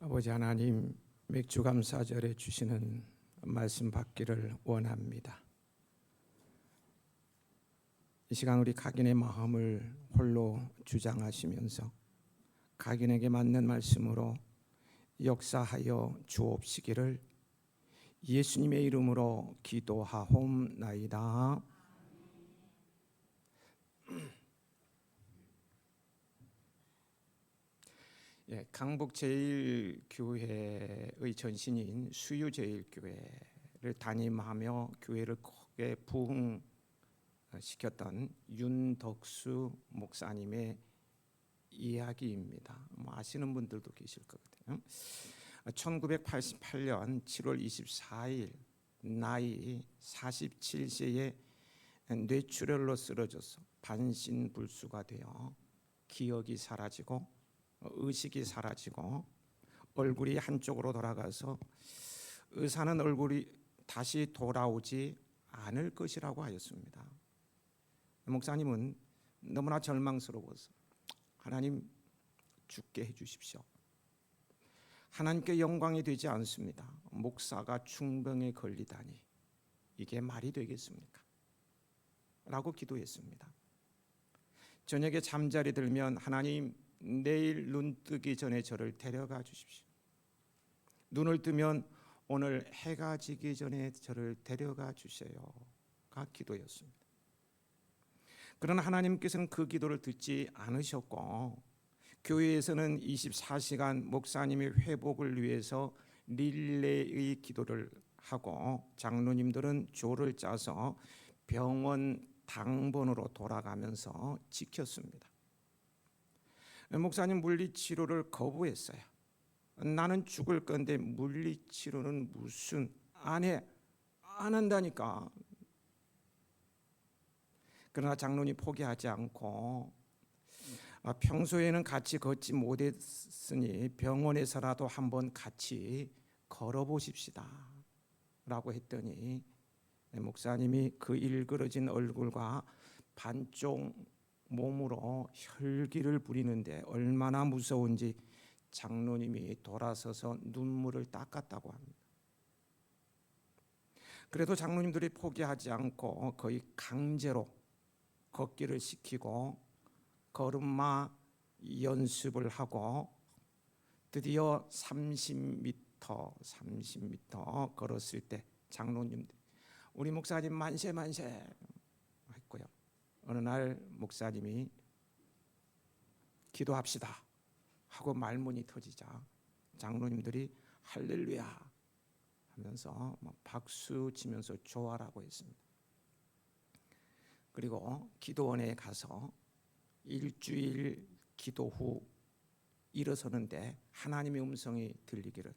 아버지 하나님, 맥주감사절에 주시는 말씀 받기를 원합니다. 이 시간 우리 각인의 마음을 홀로 주장하시면서 각인에게 맞는 말씀으로 역사하여 주옵시기를 예수님의 이름으로 기도하옵나이다. 강북 제일교회의 전신인 수유 제일교회를 담임하며 교회를 크게 부흥시켰던 윤덕수 목사님의 이야기입니다. 아시는 분들도 계실 거거든요. 1988년 7월 24일 나이 47세에 뇌출혈로 쓰러져서 반신불수가 되어 기억이 사라지고 의식이 사라지고 얼굴이 한쪽으로 돌아가서 의사는 얼굴이 다시 돌아오지 않을 것이라고 하였습니다. 목사님은 너무나 절망스러워서 하나님, 죽게 해주십시오. 하나님께 영광이 되지 않습니다. 목사가 중병에 걸리다니 이게 말이 되겠습니까? 라고 기도했습니다. 저녁에 잠자리 들면 하나님, 내일 눈 뜨기 전에 저를 데려가 주십시오. 눈을 뜨면 오늘 해가 지기 전에 저를 데려가 주세요가 기도였습니다. 그러나 하나님께서는 그 기도를 듣지 않으셨고 교회에서는 24시간 목사님의 회복을 위해서 릴레이 기도를 하고 장로님들은 조를 짜서 병원 당번으로 돌아가면서 지켰습니다. 목사님 물리치료를 거부했어요. 나는 죽을 건데 물리치료는 무슨 안 한다니까. 그러나 장로님 포기하지 않고 평소에는 같이 걷지 못했으니 병원에서라도 한번 같이 걸어보십시다 라고 했더니 목사님이 그 일그러진 얼굴과 반쪽 몸으로 혈기를 부리는데 얼마나 무서운지 장로님이 돌아서서 눈물을 닦았다고 합니다. 그래도 장로님들이 포기하지 않고 거의 강제로 걷기를 시키고 걸음마 연습을 하고 드디어 30m 걸었을 때 장로님들 우리 목사님 만세 했고요. 어느 날 목사님이 기도합시다 하고 말문이 터지자 장로님들이 할렐루야 하면서 박수 치면서 좋아라고 했습니다. 그리고 기도원에 가서 일주일 기도 후 일어서는데 하나님의 음성이 들리기를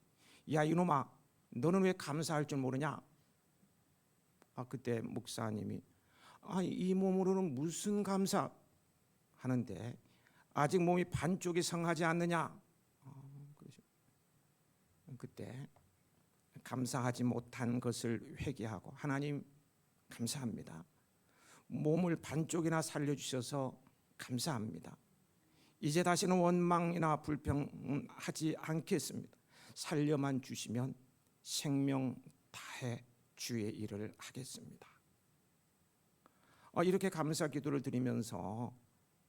야 이놈아 너는 왜 감사할 줄 모르냐? 그때 목사님이 이 몸으로는 무슨 감사 하는데 아직 몸이 반쪽이 성하지 않느냐? 그때 감사하지 못한 것을 회개하고 하나님 감사합니다. 몸을 반쪽이나 살려주셔서 감사합니다. 이제 다시는 원망이나 불평하지 않겠습니다. 살려만 주시면 생명 다해 주의 일을 하겠습니다. 이렇게 감사 기도를 드리면서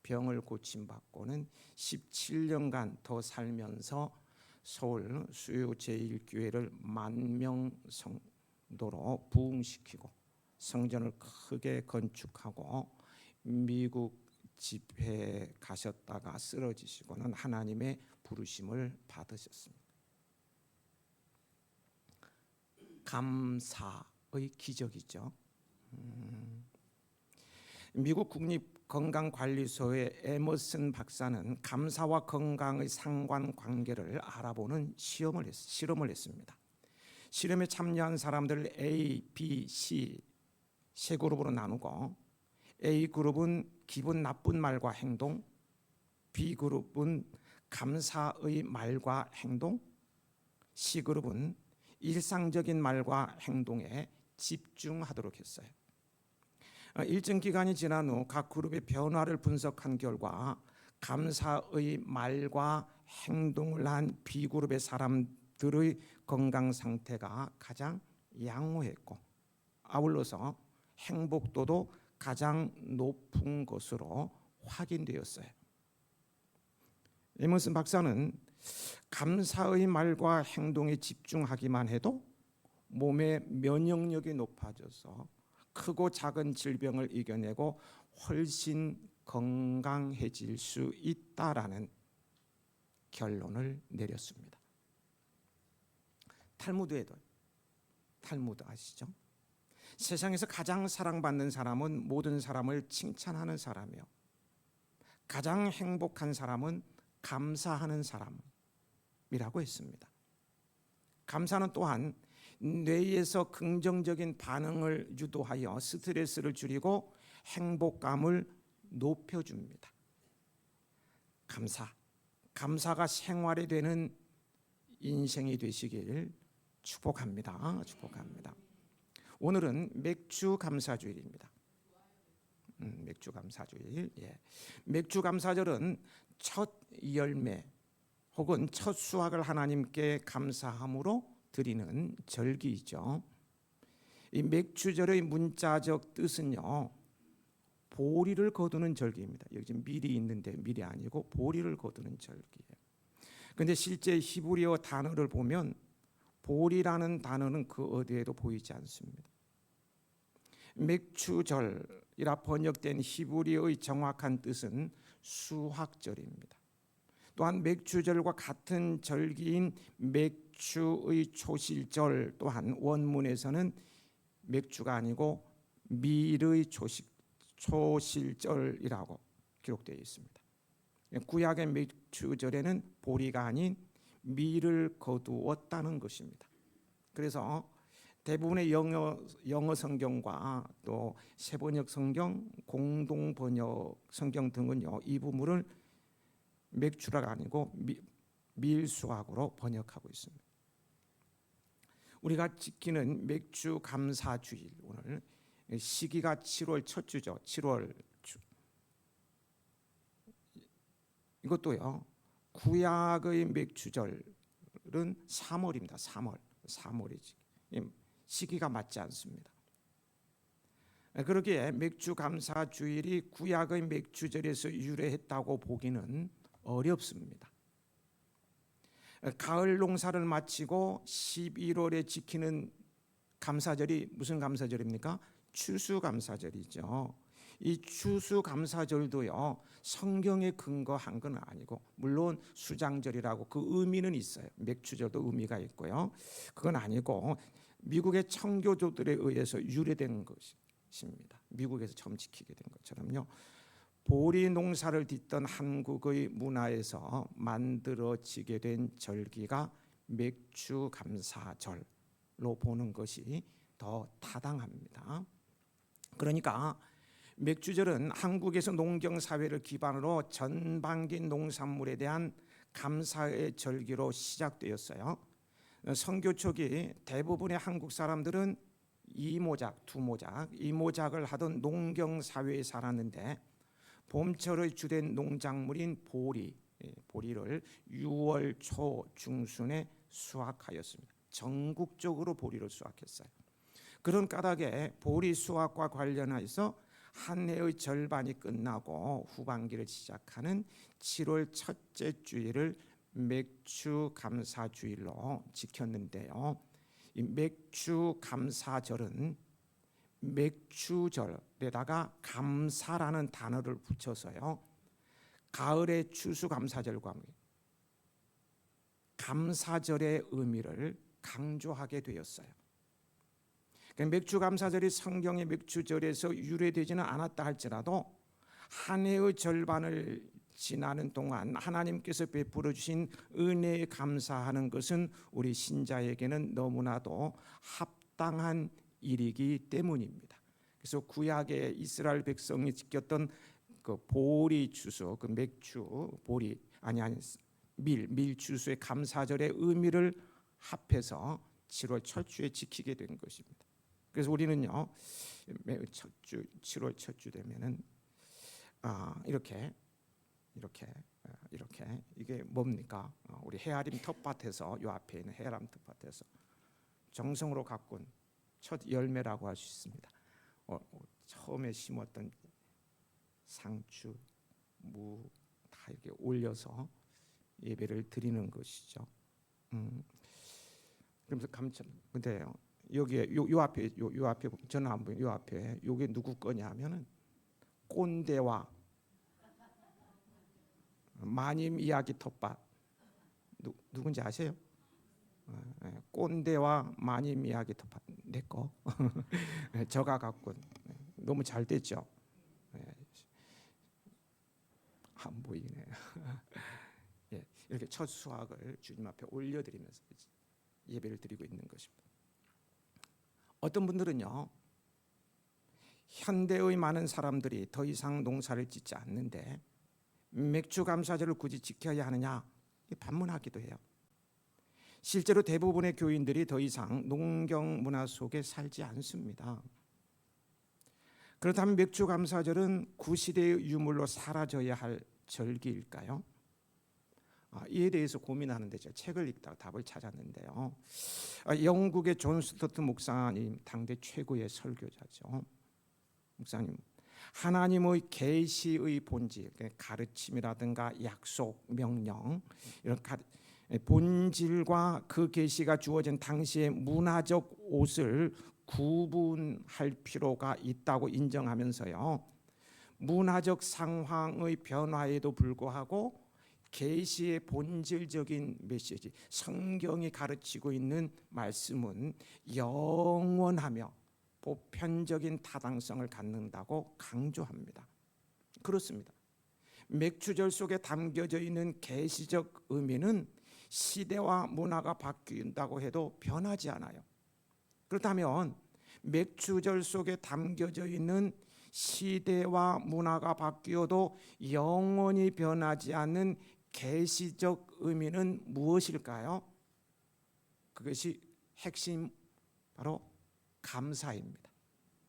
병을 고침받고는 17년간 더 살면서 서울 수요 제1교회를 10,000명 성도로 부흥시키고 성전을 크게 건축하고 미국 집회에 가셨다가 쓰러지시고는 하나님의 부르심을 받으셨습니다. 감사의 기적이죠. 미국 국립건강관리소의 에머슨 박사는 감사와 건강의 상관관계를 알아보는 실험을 했습니다. 실험에 참여한 사람들을 A, B, C 세 그룹으로 나누고 A그룹은 기분 나쁜 말과 행동, B그룹은 감사의 말과 행동, C그룹은 일상적인 말과 행동에 집중하도록 했어요. 일정 기간이 지난 후 각 그룹의 변화를 분석한 결과 감사의 말과 행동을 한 B그룹의 사람들의 건강 상태가 가장 양호했고 아울러서 행복도도 가장 높은 것으로 확인되었어요. 에머슨 박사는 감사의 말과 행동에 집중하기만 해도 몸의 면역력이 높아져서 크고 작은 질병을 이겨내고 훨씬 건강해질 수 있다라는 결론을 내렸습니다. 탈무드에도 탈무드 아시죠? 세상에서 가장 사랑받는 사람은 모든 사람을 칭찬하는 사람이요, 가장 행복한 사람은 감사하는 사람이라고 했습니다. 감사는 또한 뇌에서 긍정적인 반응을 유도하여 스트레스를 줄이고 행복감을 높여줍니다. 감사가 생활이 되는 인생이 되시길 축복합니다. 오늘은 맥주 감사주일입니다. 맥주 감사주일. 맥주 감사절은 첫 열매 혹은 첫 수확을 하나님께 감사함으로 드리는 절기이죠. 이 맥주절의 문자적 뜻은요, 보리를 거두는 절기입니다. 여기 지금 밀이 있는데 밀이 아니고 보리를 거두는 절기예요. 그런데 실제 히브리어 단어를 보면 보리라는 단어는 그 어디에도 보이지 않습니다. 맥주절이라 번역된 히브리어의 정확한 뜻은 수확절입니다. 또한 맥주절과 같은 절기인 맥주의 초실절 또한 원문에서는 맥주가 아니고 밀의 초실절이라고 기록되어 있습니다. 구약의 맥주절에는 보리가 아닌 밀을 거두었다는 것입니다. 그래서 대부분의 영어 성경과 또 세번역 성경, 공동 번역 성경 등은요, 이 부분을 맥주가 아니고 밀수확으로 번역하고 있습니다. 우리가 지키는 맥주 감사주일, 오늘 시기가 7월 첫 주죠. 7월 주. 이것도요, 구약의 맥주절은 3월입니다. 3월이지. 시기가 맞지 않습니다. 그러기에 맥주 감사주일이 구약의 맥주절에서 유래했다고 보기는 어렵습니다. 가을 농사를 마치고 11월에 지키는 감사절이 무슨 감사절입니까? 추수감사절이죠. 이 추수감사절도요, 성경에 근거한 건 아니고, 물론 수장절이라고 그 의미는 있어요. 맥주절도 의미가 있고요. 그건 아니고 미국의 청교도들에 의해서 유래된 것입니다. 미국에서 처음 지키게 된 것처럼요, 보리 농사를 짓던 한국의 문화에서 만들어지게 된 절기가 맥주감사절로 보는 것이 더 타당합니다. 그러니까 맥주절은 한국에서 농경사회를 기반으로 전반기 농산물에 대한 감사의 절기로 시작되었어요. 선교 초기 대부분의 한국 사람들은 이모작을 하던 농경사회에 살았는데 봄철의 주된 농작물인 보리를 6월 초 중순에 수확하였습니다. 전국적으로 보리를 수확했어요. 그런 까닭에 보리 수확과 관련해서 한 해의 절반이 끝나고 후반기를 시작하는 7월 첫째 주일을 맥주 감사주일로 지켰는데요. 이 맥주 감사절은 맥주절에다가 감사라는 단어를 붙여서요, 가을의 추수감사절과 감사절의 의미를 강조하게 되었어요. 맥주감사절이 성경의 맥주절에서 유래되지는 않았다 할지라도 한 해의 절반을 지나는 동안 하나님께서 베풀어 주신 은혜에 감사하는 것은 우리 신자에게는 너무나도 합당한 일이기 때문입니다. 그래서 구약의 이스라엘 백성이 지켰던 그 보리 추수, 그 맥주 보리 밀 추수의 감사절의 의미를 합해서 7월 첫 주에 지키게 된 것입니다. 그래서 우리는요, 첫 주 7월 첫 주 되면은 이렇게 이렇게 이게 뭡니까? 우리 헤아림 텃밭에서 요 앞에 있는 헤아림 텃밭에서 정성으로 가꾼 첫 열매라고 할 수 있습니다. 처음에 심었던 상추, 무 다 이렇게 올려서 예배를 드리는 것이죠. 그러면서 근데요 여기에 요 앞에 요 앞에 저는 안 보여요. 요 앞에 요게 누구 거냐 하면은 꼰대와 마님 이야기 텃밭 누군지 아세요? 꼰대와 마님 이야기 텃밭 내 거. 저가 갖고 너무 잘 됐죠. 안 보이네. 예, 이렇게 첫 수확을 주님 앞에 올려드리면서 예배를 드리고 있는 것입니다. 어떤 분들은요, 현대의 많은 사람들이 더 이상 농사를 짓지 않는데 맥주 감사절을 굳이 지켜야 하느냐 반문하기도 해요. 실제로 대부분의 교인들이 더 이상 농경 문화 속에 살지 않습니다. 그렇다면 맥주 감사절은 구시대의 유물로 사라져야 할 절기일까요? 이에 대해서 고민하는데 제가 책을 읽다가 답을 찾았는데요. 영국의 존 스토트 목사님 당대 최고의 설교자죠. 목사님 하나님의 계시의 본질, 가르침이라든가 약속, 명령 이런 본질과 그 계시가 주어진 당시의 문화적 옷을 구분할 필요가 있다고 인정하면서요. 문화적 상황의 변화에도 불구하고 계시의 본질적인 메시지, 성경이 가르치고 있는 말씀은 영원하며 보편적인 타당성을 갖는다고 강조합니다. 그렇습니다. 맥주절 속에 담겨져 있는 계시적 의미는 시대와 문화가 바뀐다고 해도 변하지 않아요. 그렇다면 맥주절 속에 담겨져 있는 시대와 문화가 바뀌어도 영원히 변하지 않는 계시적 의미는 무엇일까요? 그것이 핵심 바로 감사입니다.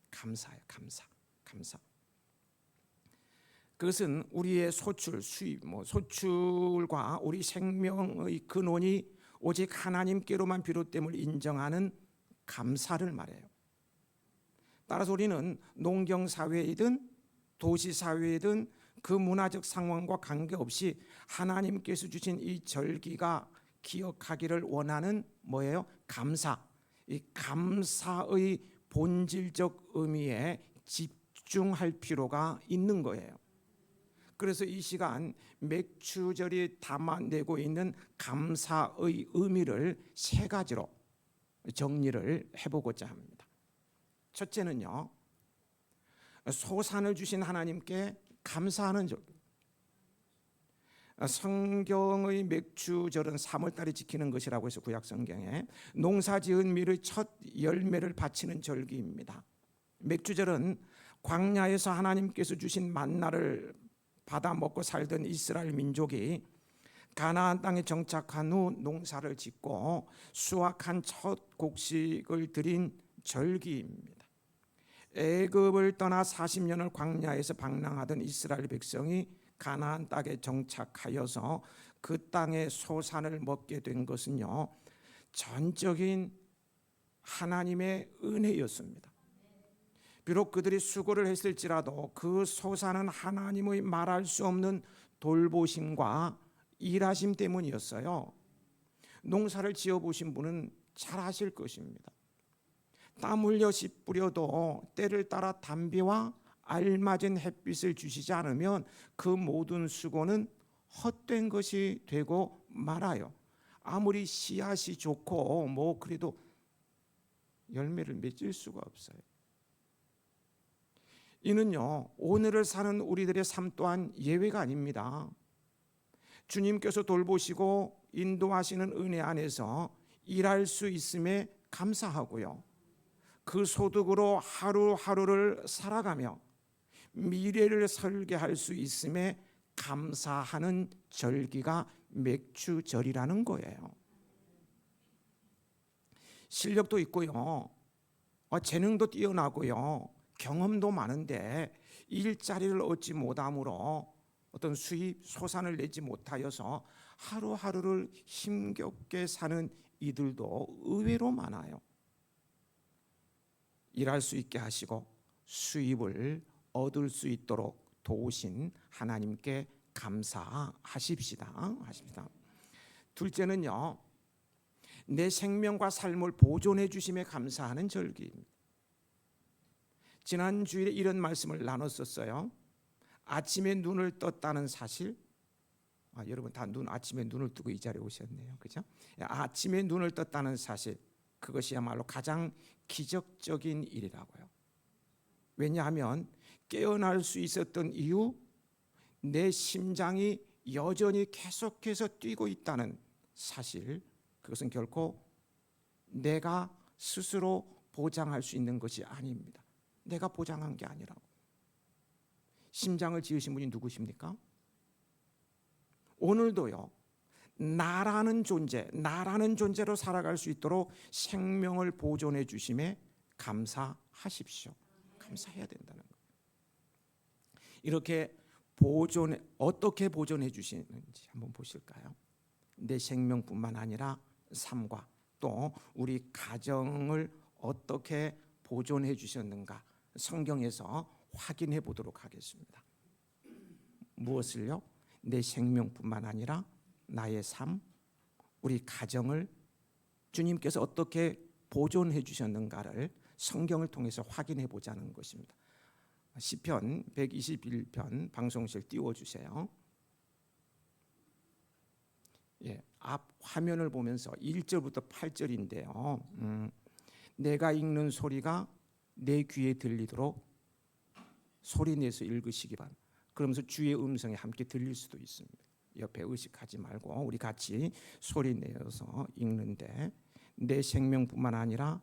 감사예요. 감사. 그것은 우리의 소출, 수입, 소출과 우리 생명의 근원이 오직 하나님께로만 비롯됨을 인정하는 감사를 말해요. 따라서 우리는 농경 사회이든 도시 사회이든 그 문화적 상황과 관계없이 하나님께서 주신 이 절기가 기억하기를 원하는 뭐예요? 감사. 이 감사의 본질적 의미에 집중할 필요가 있는 거예요. 그래서 이 시간 맥주절이 담아내고 있는 감사의 의미를 세 가지로 정리를 해보고자 합니다. 첫째는요, 소산을 주신 하나님께 감사하는 절. 성경의 맥주절은 3월달에 지키는 것이라고 해서 구약성경에 농사지은 밀의 첫 열매를 바치는 절기입니다. 맥주절은 광야에서 하나님께서 주신 만나를 받아 먹고 살던 이스라엘 민족이 가나안 땅에 정착한 후 농사를 짓고 수확한 첫 곡식을 드린 절기입니다. 애굽을 떠나 40년을 광야에서 방랑하던 이스라엘 백성이 가나안 땅에 정착하여서 그 땅의 소산을 먹게 된 것은요, 전적인 하나님의 은혜였습니다. 비록 그들이 수고를 했을지라도 그 소산은 하나님의 말할 수 없는 돌보심과 일하심 때문이었어요. 농사를 지어보신 분은 잘 아실 것입니다. 땀 흘려 씨 뿌려도 때를 따라 단비와 알맞은 햇빛을 주시지 않으면 그 모든 수고는 헛된 것이 되고 말아요. 아무리 씨앗이 좋고 그래도 열매를 맺을 수가 없어요. 이는요, 오늘을 사는 우리들의 삶 또한 예외가 아닙니다. 주님께서 돌보시고 인도하시는 은혜 안에서 일할 수 있음에 감사하고요, 그 소득으로 하루하루를 살아가며 미래를 설계할 수 있음에 감사하는 절기가 맥주절이라는 거예요. 실력도 있고요, 재능도 뛰어나고요, 경험도 많은데 일자리를 얻지 못함으로 어떤 수입 소산을 내지 못하여서 하루하루를 힘겹게 사는 이들도 의외로 많아요. 일할 수 있게 하시고 수입을 얻을 수 있도록 도우신 하나님께 감사하십시다. 둘째는요, 내 생명과 삶을 보존해 주심에 감사하는 절기입니다. 지난 주일에 이런 말씀을 나눴었어요. 아침에 눈을 떴다는 사실, 여러분 다 아침에 눈을 뜨고 이 자리에 오셨네요. 그죠? 아침에 눈을 떴다는 사실, 그것이야말로 가장 기적적인 일이라고요. 왜냐하면 깨어날 수 있었던 이유, 내 심장이 여전히 계속해서 뛰고 있다는 사실, 그것은 결코 내가 스스로 보장할 수 있는 것이 아닙니다. 내가 보장한 게 아니라고. 심장을 지으신 분이 누구십니까? 오늘도요, 나라는 존재로 살아갈 수 있도록 생명을 보존해 주심에 감사하십시오. 감사해야 된다는 거예요. 이렇게 어떻게 보존해 주시는지 한번 보실까요? 내 생명뿐만 아니라 삶과 또 우리 가정을 어떻게 보존해 주셨는가 성경에서 확인해 보도록 하겠습니다. 무엇을요? 내 생명뿐만 아니라 나의 삶, 우리 가정을 주님께서 어떻게 보존해 주셨는가를 성경을 통해서 확인해 보자는 것입니다. 시편 121편 방송실 띄워주세요. 앞 화면을 보면서 1절부터 8절인데요. 내가 읽는 소리가 내 귀에 들리도록 소리내서 읽으시기 바랍니다. 그러면서 주의 음성이 함께 들릴 수도 있습니다. 옆에 의식하지 말고 우리 같이 소리내서 읽는데, 내 생명뿐만 아니라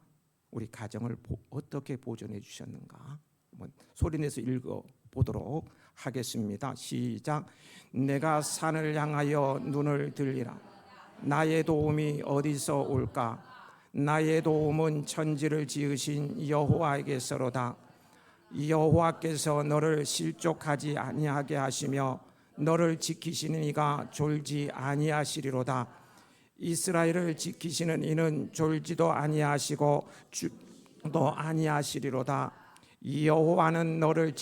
우리 가정을 어떻게 보존해 주셨는가 한번 소리내서 읽어보도록 하겠습니다. 시작. 내가 산을 향하여 눈을 들리라. 나의 도움이 어디서 올까? 나의 도움은 천지를 지으신 여호와에게서로다. 여호와께서 너를 실족하지 아니하게 하시며 너를 지키시는 이가 졸지 아니하시리로다. 이스라엘을 지키시는 이는 졸지도 아니하시고 주도 아니하시리로다. 여호와는 너를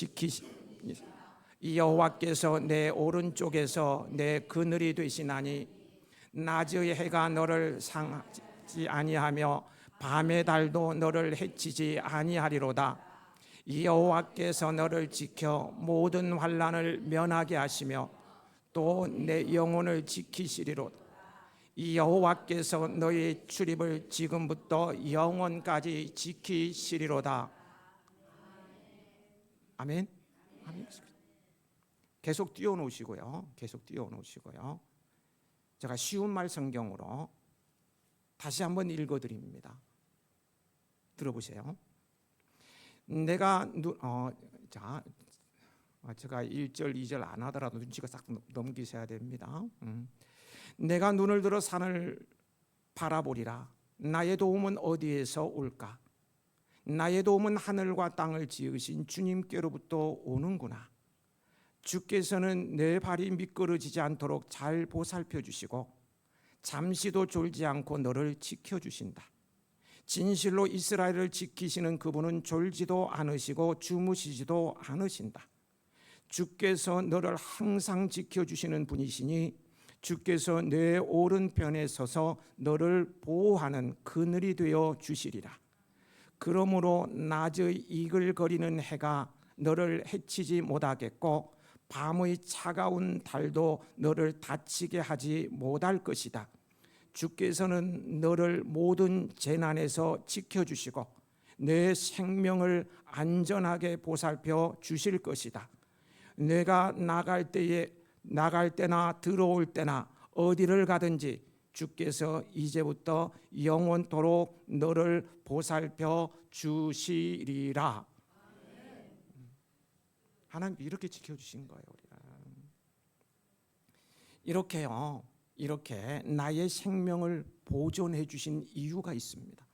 여호와께서 내 오른쪽에서 내 그늘이 되시나니 낮의 해가 너를 상하지 아니하며 밤의 달도 너를 해치지 아니하리로다. 여호와께서 너를 지켜 모든 환난을 면하게 하시며 또 내 영혼을 지키시리로다. 여호와께서 너의 출입을 지금부터 영원까지 지키시리로다. 아멘. 아멘. 계속 띄워놓으시고요. 제가 쉬운 말 성경으로 다시 한번 읽어드립니다. 들어보세요. 제가 1절, 2절 안 하더라도 눈치가 싹 넘기셔야 됩니다. 내가 눈을 들어 산을 바라보리라. 나의 도움은 어디에서 올까? 나의 도움은 하늘과 땅을 지으신 주님께로부터 오는구나. 주께서는 내 발이 미끄러지지 않도록 잘 보살펴 주시고 잠시도 졸지 않고 너를 지켜주신다. 진실로 이스라엘을 지키시는 그분은 졸지도 않으시고 주무시지도 않으신다. 주께서 너를 항상 지켜주시는 분이시니 주께서 내 오른편에 서서 너를 보호하는 그늘이 되어 주시리라. 그러므로 낮의 이글거리는 해가 너를 해치지 못하겠고 밤의 차가운 달도 너를 다치게 하지 못할 것이다. 주께서는 너를 모든 재난에서 지켜주시고 내 생명을 안전하게 보살펴 주실 것이다. 내가 나갈 때나 들어올 때나 어디를 가든지 주께서 이제부터 영원토록 너를 보살펴 주시리라. 하나님 이렇게 지켜주신 거예요. 우리가. 이렇게 나의 생명을 보존해 주신 이유가 있습니다.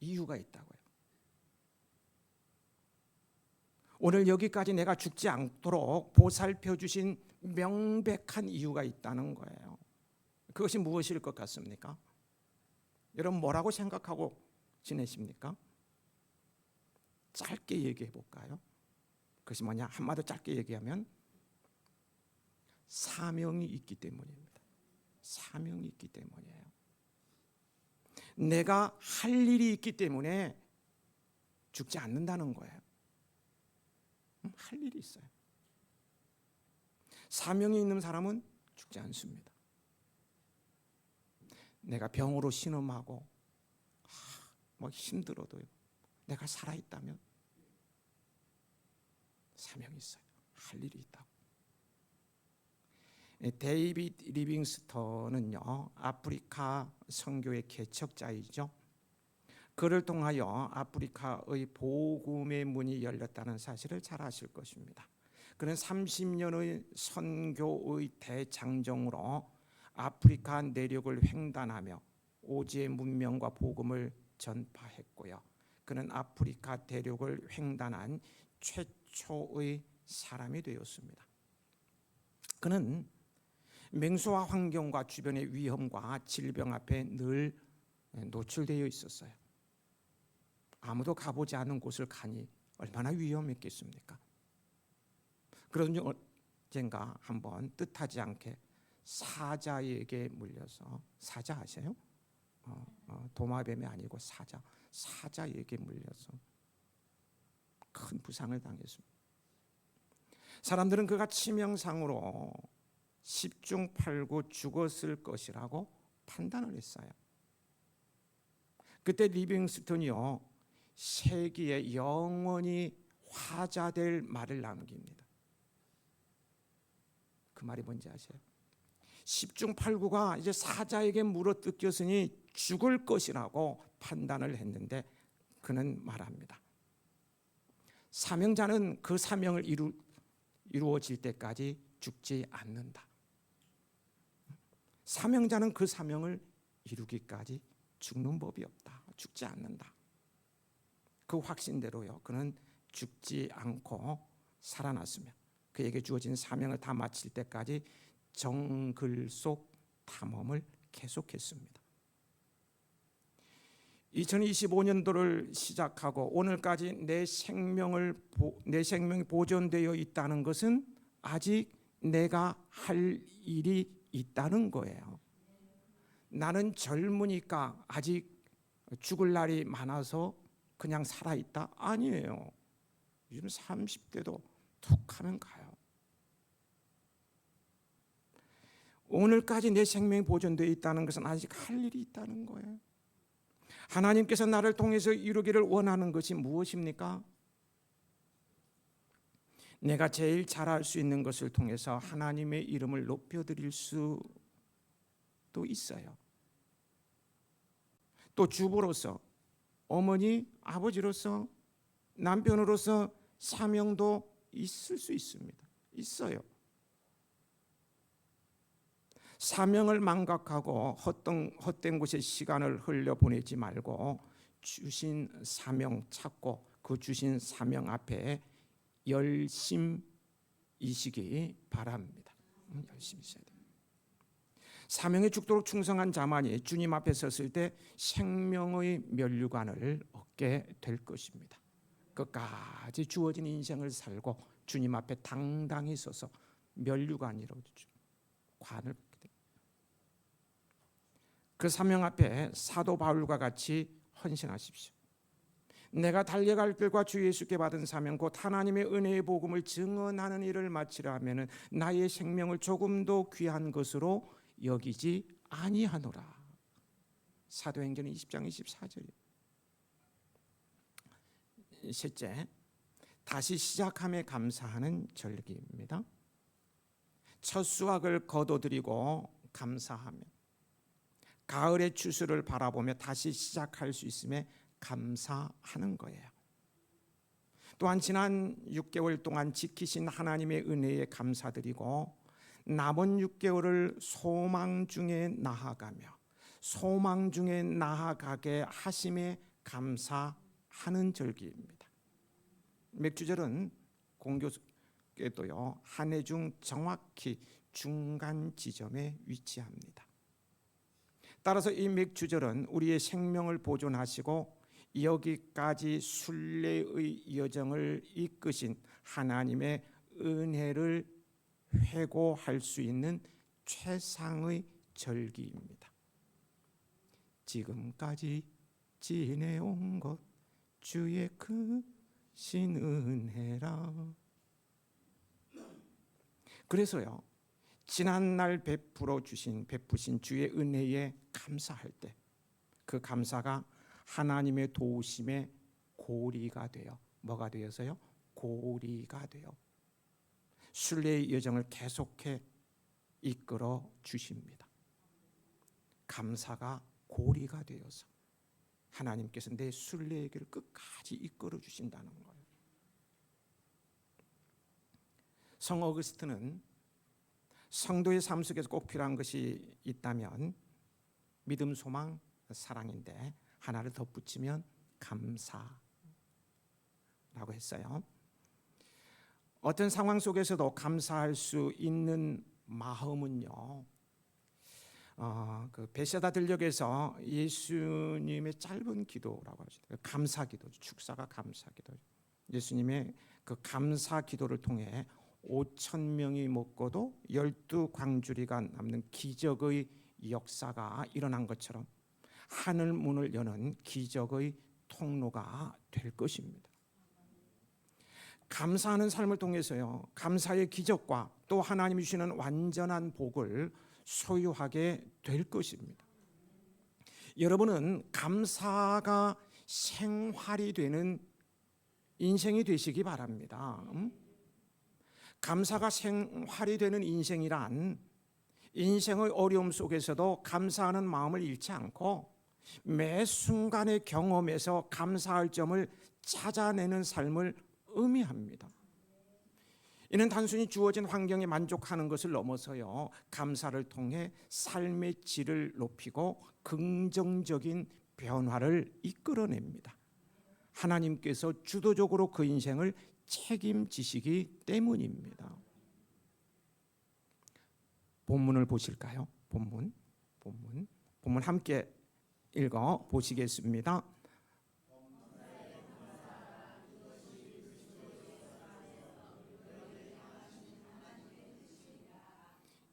이유가 있다고요. 오늘 여기까지 내가 죽지 않도록 보살펴 주신 명백한 이유가 있다는 거예요. 그것이 무엇일 것 같습니까? 여러분 뭐라고 생각하고 지내십니까? 짧게 얘기해 볼까요? 그것이 뭐냐? 한마디로 짧게 얘기하면 사명이 있기 때문입니다. 사명이 있기 때문이에요. 내가 할 일이 있기 때문에 죽지 않는다는 거예요. 할 일이 있어요. 사명이 있는 사람은 죽지 않습니다. 내가 병으로 신음하고 뭐 힘들어도요, 내가 살아있다면 사명이 있어요. 할 일이 있다고. 데이비드 리빙스턴은요, 아프리카 선교의 개척자이죠. 그를 통하여 아프리카의 복음의 문이 열렸다는 사실을 잘 아실 것입니다. 그는 30년의 선교의 대장정으로 아프리카 내륙을 횡단하며 오지의 문명과 복음을 전파했고요. 그는 아프리카 대륙을 횡단한 최초의 사람이 되었습니다. 그는 맹수와 환경과 주변의 위험과 질병 앞에 늘 노출되어 있었어요. 아무도 가보지 않은 곳을 가니 얼마나 위험했겠습니까? 그러니 언젠가 한번 뜻하지 않게 사자에게 물려서, 사자 아세요? 도마뱀이 아니고 사자에게 물려서 큰 부상을 당했습니다. 사람들은 그가 치명상으로 10중 8구 죽었을 것이라고 판단을 했어요. 그때 리빙스턴이요, 세기에 영원히 화자될 말을 남깁니다. 그 말이 뭔지 아세요? 10중 8구가 이제 사자에게 물어뜯겼으니 죽을 것이라고 판단을 했는데 그는 말합니다. 사명자는 그 사명을 이루어질 때까지 죽지 않는다. 사명자는 그 사명을 이루기까지 죽는 법이 없다. 죽지 않는다. 그 확신대로요, 그는 죽지 않고 살아났으며 그에게 주어진 사명을 다 마칠 때까지 정글 속 탐험을 계속했습니다. 2025년도를 시작하고 오늘까지 내 생명이 보존되어 있다는 것은 아직 내가 할 일이 있다는 거예요. 나는 젊으니까 아직 죽을 날이 많아서 그냥 살아있다? 아니에요. 요즘 30대도 툭 하면 가요. 오늘까지 내 생명이 보존되어 있다는 것은 아직 할 일이 있다는 거예요. 하나님께서 나를 통해서 이루기를 원하는 것이 무엇입니까? 내가 제일 잘할 수 있는 것을 통해서 하나님의 이름을 높여드릴 수도 있어요. 또 주부로서, 어머니, 아버지로서, 남편으로서 사명도 있을 수 있습니다. 있어요. 사명을 망각하고 헛된 곳에 시간을 흘려보내지 말고 주신 사명 찾고 그 주신 사명 앞에 열심이시기 바랍니다. 열심히 있어야 돼요. 사명에 죽도록 충성한 자만이 주님 앞에 섰을 때 생명의 면류관을 얻게 될 것입니다. 끝까지 주어진 인생을 살고 주님 앞에 당당히 서서 면류관이라고 관을 받게 됩니다. 그 사명 앞에 사도 바울과 같이 헌신하십시오. 내가 달려갈 길과 주 예수께 받은 사명 곧 하나님의 은혜의 복음을 증언하는 일을 마치려 하면은 나의 생명을 조금도 귀한 것으로 여기지 아니하노라. 사도행전 20장 24절이에요. 셋째, 다시 시작함에 감사하는 절기입니다. 첫 수확을 거둬들이고 감사하며 가을의 추수를 바라보며 다시 시작할 수 있음에 감사하는 거예요. 또한 지난 6개월 동안 지키신 하나님의 은혜에 감사드리고 남은 6개월을 소망 중에 나아가며 소망 중에 나아가게 하심에 감사하는 절기입니다. 맥주절은 공교롭게도요 한 해 중 정확히 중간 지점에 위치합니다. 따라서 이 맥주절은 우리의 생명을 보존하시고 여기까지 순례의 여정을 이끄신 하나님의 은혜를 회고할 수 있는 최상의 절기입니다. 지금까지 지내온 것 주의 크신 은혜라. 그래서요 지난날 베푸신 주의 은혜에 감사할 때 그 감사가 하나님의 도우심의 고리가 되어 뭐가 되어서요? 고리가 되어 순례의 여정을 계속해 이끌어 주십니다. 감사가 고리가 되어서 하나님께서 내 순례의 길을 끝까지 이끌어 주신다는 거예요. 성 어거스틴은 성도의 삶 속에서 꼭 필요한 것이 있다면 믿음, 소망, 사랑인데 하나를 덧붙이면 감사라고 했어요. 어떤 상황 속에서도 감사할 수 있는 마음은요, 그 베세다 들녘에서 예수님의 짧은 기도라고 하죠. 감사 기도, 축사가 감사 기도. 예수님의 그 감사 기도를 통해 5,000명이 먹고도 12광주리가 남는 기적의 역사가 일어난 것처럼 하늘 문을 여는 기적의 통로가 될 것입니다. 감사하는 삶을 통해서요 감사의 기적과 또 하나님이 주시는 완전한 복을 소유하게 될 것입니다. 여러분은 감사가 생활이 되는 인생이 되시기 바랍니다. 감사가 생활이 되는 인생이란 인생의 어려움 속에서도 감사하는 마음을 잃지 않고 매 순간의 경험에서 감사할 점을 찾아내는 삶을 의미합니다. 이는 단순히 주어진 환경에 만족하는 것을 넘어서요 감사를 통해 삶의 질을 높이고 긍정적인 변화를 이끌어냅니다. 하나님께서 주도적으로 그 인생을 책임지시기 때문입니다. 본문을 보실까요? 본문 함께 읽어 보시겠습니다.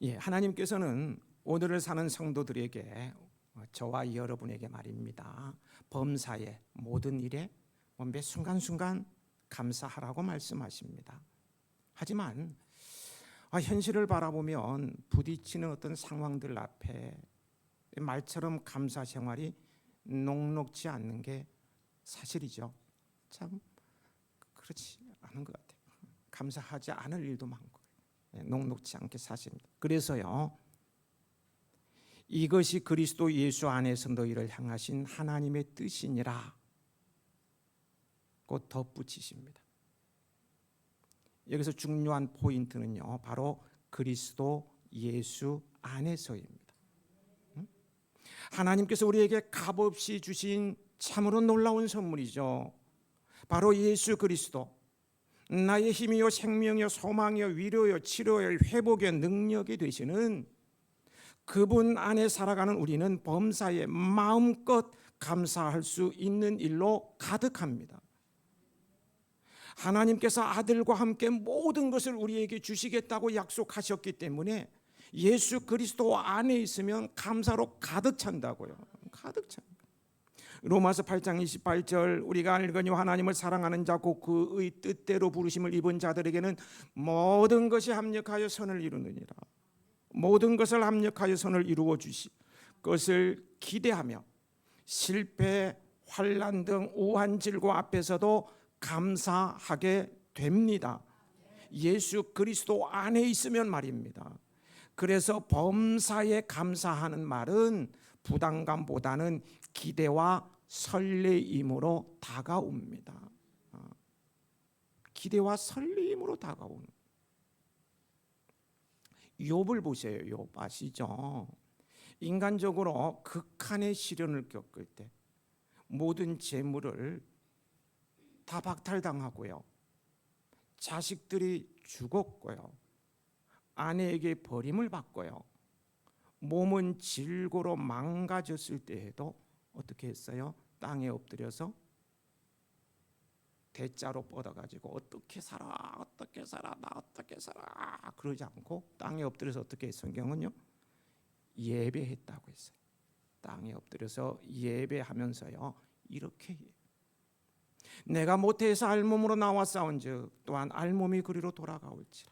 예, 하나님께서는 오늘을 사는 성도들에게 저와 여러분에게 말입니다. 범사에 모든 일에 매 순간순간 감사하라고 말씀하십니다. 하지만 현실을 바라보면 부딪히는 어떤 상황들 앞에 말처럼 감사 생활이 녹록지 않는 게 사실이죠. 참 그렇지 않은 것 같아요. 감사하지 않을 일도 많고 녹록지 않게 사십니다. 그래서요 이것이 그리스도 예수 안에서 너희를 향하신 하나님의 뜻이니라 곧 덧붙이십니다. 여기서 중요한 포인트는요 바로 그리스도 예수 안에서입니다. 하나님께서 우리에게 값없이 주신 참으로 놀라운 선물이죠. 바로 예수 그리스도, 나의 힘이요 생명이요 소망이요 위로요 치료요 회복의 능력이 되시는 그분 안에 살아가는 우리는 범사에 마음껏 감사할 수 있는 일로 가득합니다. 하나님께서 아들과 함께 모든 것을 우리에게 주시겠다고 약속하셨기 때문에 예수 그리스도 안에 있으면 감사로 가득 찬다고요. 가득 찬. 로마서 8장 28절 우리가 알거니 하나님을 사랑하는 자 곧 그의 뜻대로 부르심을 입은 자들에게는 모든 것이 합력하여 선을 이루느니라. 모든 것을 합력하여 선을 이루어 주시 것을 기대하며 실패, 환난 등 우한 질고 앞에서도 감사하게 됩니다. 예수 그리스도 안에 있으면 말입니다. 그래서 범사에 감사하는 말은 부담감보다는 기대와 설레임으로 다가옵니다. 기대와 설레임으로 다가오는. 욥을 보세요. 욥 아시죠? 인간적으로 극한의 시련을 겪을 때 모든 재물을 다 박탈당하고요. 자식들이 죽었고요, 아내에게 버림을 받고요, 몸은 질고로 망가졌을 때에도 어떻게 했어요? 땅에 엎드려서 대자로 뻗어가지고 어떻게 살아, 어떻게 살아, 나 어떻게 살아, 그러지 않고 땅에 엎드려서 어떻게 성경은요? 예배했다고 했어요. 땅에 엎드려서 예배하면서요, 이렇게 내가 모태에서 알몸으로 나왔사온즉 또한 알몸이 그리로 돌아가올지라.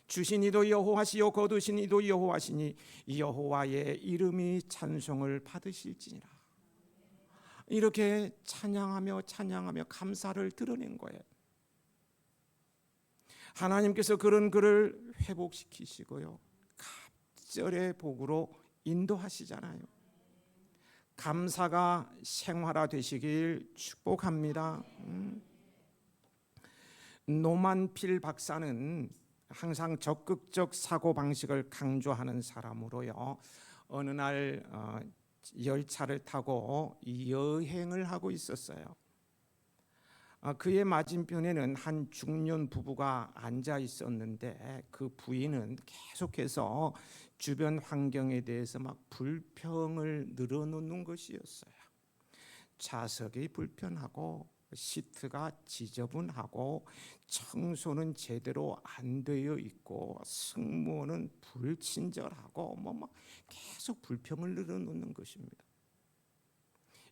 주신 이도 여호와시요 거두신 이도 여호와시니 여호와의 이름이 찬송을 받으실지니라. 이렇게 찬양하며 감사를 드러낸 거예요. 하나님께서 그런 그를 회복시키시고요, 갑절의 복으로 인도하시잖아요. 감사가 생활화되시길 축복합니다. 노만필 박사는 항상 적극적 사고방식을 강조하는 사람으로요, 어느 날 열차를 타고 여행을 하고 있었어요. 그의 맞은편에는 한 중년 부부가 앉아 있었는데 그 부인은 계속해서 주변 환경에 대해서 막 불평을 늘어놓는 것이었어요. 좌석이 불편하고 시트가 지저분하고 청소는 제대로 안 되어 있고 승무원은 불친절하고 막 계속 불평을 늘어놓는 것입니다.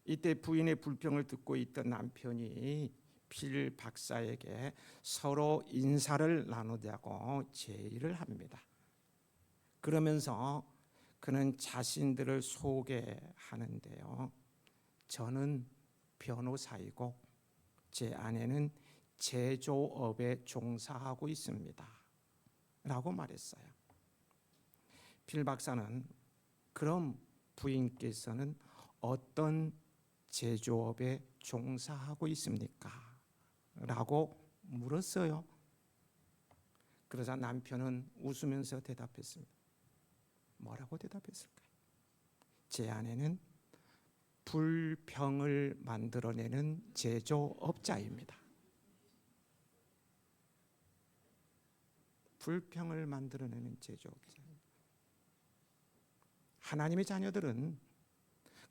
이때 부인의 불평을 듣고 있던 남편이 필 박사에게 서로 인사를 나누자고 제의를 합니다. 그러면서 그는 자신들을 소개하는데요, 저는 변호사이고 제 아내는 제조업에 종사하고 있습니다 라고 말했어요. 필 박사는 그럼 부인께서는 어떤 제조업에 종사하고 있습니까? 라고 물었어요. 그러자 남편은 웃으면서 대답했습니다. 뭐라고 대답했을까요? 제 아내는 불평을 만들어내는 제조업자입니다. 불평을 만들어내는 제조업자입니다. 하나님의 자녀들은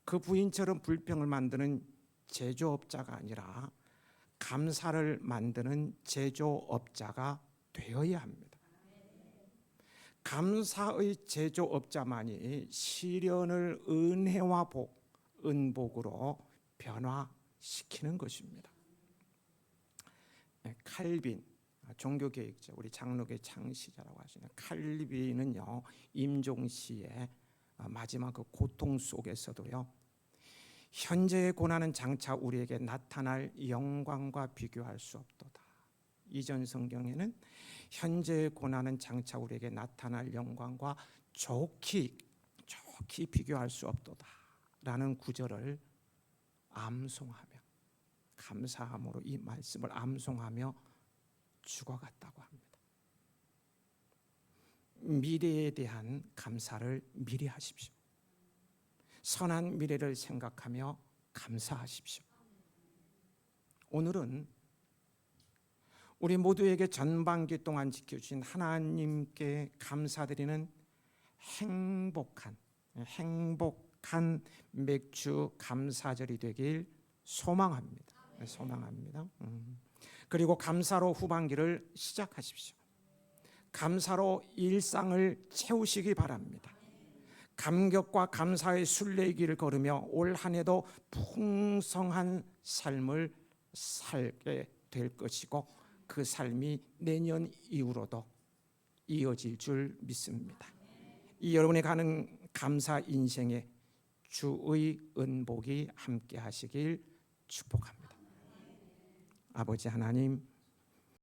그 부인처럼 불평을 만드는 제조업자가 아니라 감사를 만드는 제조업자가 되어야 합니다. 감사의 제조업자만이 시련을 은혜와 은복으로 변화시키는 것입니다. 칼빈, 종교개혁자, 우리 장로교 창시자라고 하시는 칼빈은요, 임종시의 마지막 그 고통 속에서도요, 현재의 고난은 장차 우리에게 나타날 영광과 비교할 수 없도다. 이전 성경에는 현재의 고난은 장차 우리에게 나타날 영광과 좋게 비교할 수 없도다 라는 구절을 암송하며 감사함으로 이 말씀을 암송하며 죽어갔다고 합니다. 미래에 대한 감사를 미리 하십시오. 선한 미래를 생각하며 감사하십시오. 오늘은 우리 모두에게 전반기 동안 지켜주신 하나님께 감사드리는 행복한 맥주 감사절이 되길 소망합니다. 그리고 감사로 후반기를 시작하십시오. 감사로 일상을 채우시기 바랍니다. 감격과 감사의 순례길을 걸으며 올 한 해도 풍성한 삶을 살게 될 것이고 그 삶이 내년 이후로도 이어질 줄 믿습니다. 이 여러분이 가는 감사 인생에 주의 은복이 함께 하시길 축복합니다. 아버지 하나님,